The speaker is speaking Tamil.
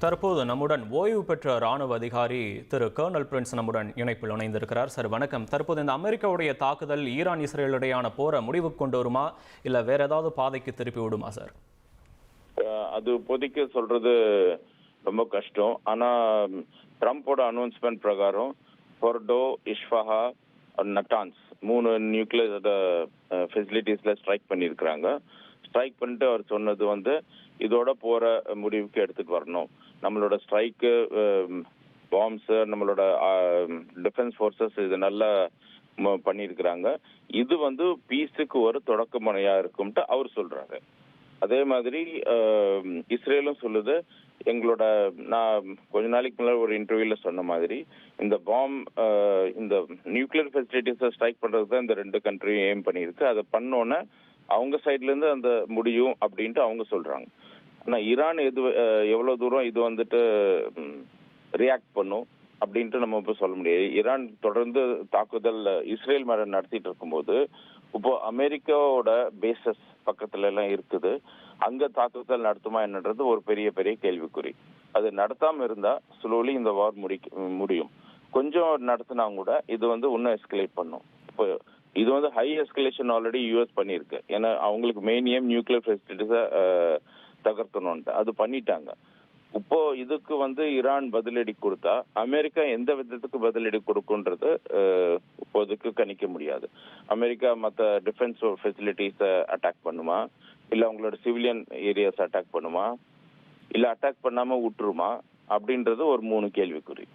தற்போது நம்முடன் ஓய்வு பெற்ற ராணுவ அதிகாரி திரு கர்னல் பிரின்ஸ் நம்முடன் இணைப்பில் இணைந்திருக்கிறார். சார் வணக்கம். தற்போது இந்த அமெரிக்காவுடைய தாக்குதல் ஈரான் இஸ்ரேல் இடையான போரை முடிவுக்கு கொண்டு வருமா இல்ல வேற ஏதாவது பாதைக்கு திருப்பி விடுமா சார்? அது இப்போதைக்கு சொல்றது ரொம்ப கஷ்டம். ஆனா ட்ரம்போட அனௌன்ஸ்மெண்ட் பிரகாரம் ஃபோர்டோ, இஸ்ஃபஹா, நட்டான்ஸ் 3 நியூக்ளியர் ஃபெசிலிட்டிஸ்ல ஸ்ட்ரைக் பண்ணியிருக்கிறாங்க. ஸ்ட்ரைக் பண்ணிட்டு அவர் சொன்னது இதோட போற முடிவுக்கு எடுத்துட்டு வரணும். நம்மளோட ஸ்ட்ரைக்கு, பாம்ஸ், நம்மளோட டிஃபென்ஸ் ஃபோர்ஸஸ் இது நல்லா பண்ணியிருக்கிறாங்க. இது பீஸுக்கு ஒரு தொடக்க முனையா இருக்கும்ட்டு அவர் சொல்றாரு. அதே மாதிரி இஸ்ரேலும் சொல்லுது, நான் கொஞ்ச நாளைக்கு முன்னாடி ஒரு இன்டர்வியூல சொன்ன மாதிரி இந்த இந்த நியூக்ளியர் ஃபெசிலிட்டிஸை ஸ்ட்ரைக் பண்றது தான் இந்த 2 கண்ட்ரியும் எய்ம் பண்ணியிருக்கு. அதை பண்ணோன்னே அவங்க சைட்ல இருந்து அந்த முடியும் அப்படின்ட்டு அவங்க சொல்றாங்க. ஆனா ஈரான் எவ்வளவு தூரம் இது ரியாக்ட் பண்ணும் அப்படின்ட்டு நம்ம இப்ப சொல்ல முடியாது. ஈரான் தொடர்ந்து தாக்குதல் இஸ்ரேல் மேல நடத்திட்டு இருக்கும்போது இப்போ அமெரிக்காவோட பேசஸ் பக்கத்துல எல்லாம் இருக்குது. அங்க தாக்குதல் நடத்துமா என்னன்றது ஒரு பெரிய பெரிய கேள்விக்குறி. அது நடத்தாம இருந்தா ஸ்லோலி இந்த வார் முடியும். கொஞ்சம் நடத்தினா கூட இது இன்னும் எஸ்கலேட் பண்ணும். இப்போ இது ஹை எஸ்கலேஷன் ஆல்ரெடி யூஎஸ் பண்ணியிருக்கு. ஏன்னா அவங்களுக்கு மெயின் ஏம் நியூக்ளியர் ஃபெசிலிட்டிஸை தகர்க்கணும்ட்டு அது பண்ணிட்டாங்க. இப்போ இதுக்கு ஈரான் பதிலடி கொடுத்தா அமெரிக்கா எந்த விதத்துக்கு பதிலடி கொடுக்குன்றது இப்போதைக்கு கணிக்க முடியாது. அமெரிக்கா மற்ற டிஃபென்ஸ் ஃபெசிலிட்டிஸை அட்டாக் பண்ணுமா, இல்ல அவங்களோட சிவிலியன் ஏரியாஸ் அட்டாக் பண்ணுமா, இல்ல அட்டாக் பண்ணாம விட்டுருமா அப்படின்றது ஒரு 3 கேள்விக்குறி.